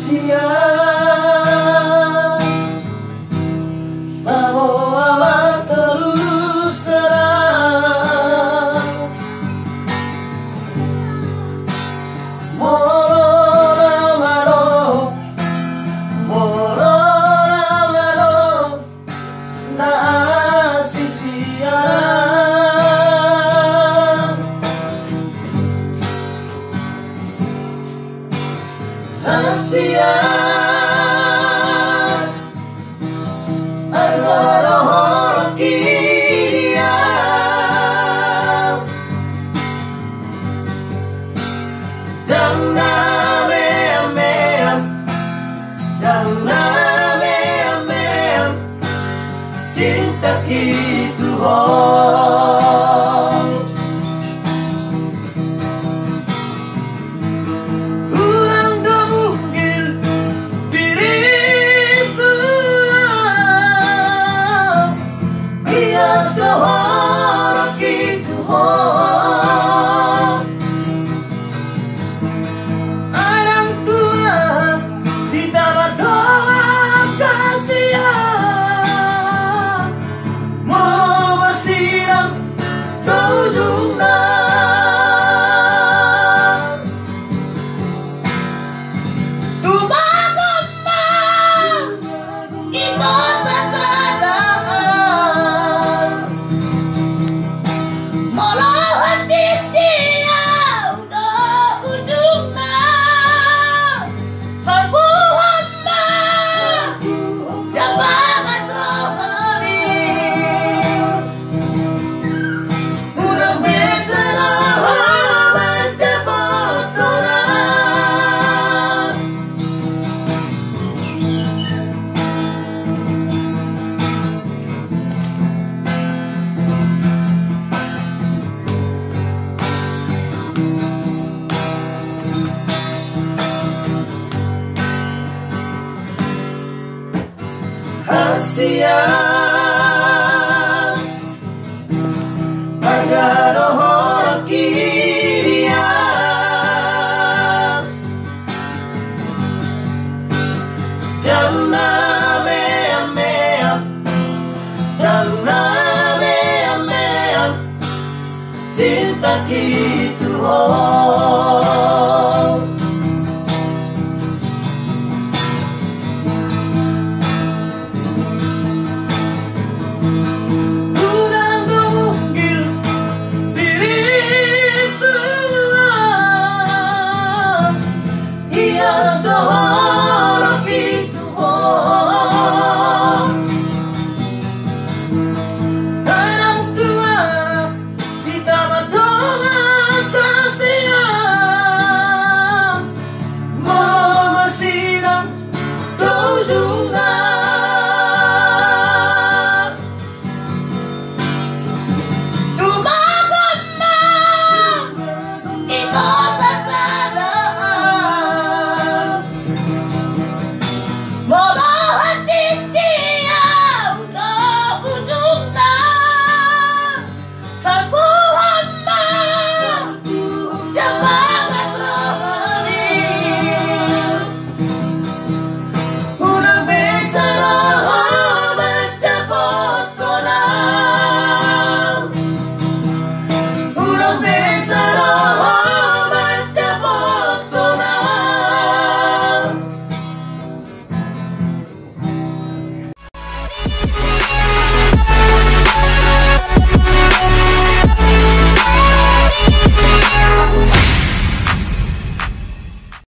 rahasia bahwa terus terang. Moro na sisian rahasia Alvaro Kiria dan name cinta gitu hong. Urang donggil diri itu bias dohor gitu hong. Orang tua ditawar doa kasihan mau bersiap ke ujung nang. Tumagumang ito sa sadaan malahan titiyaw na ujung nang. Sa buwan na yang bangas rohani urang bisa rahaman kebetulan. Rahasia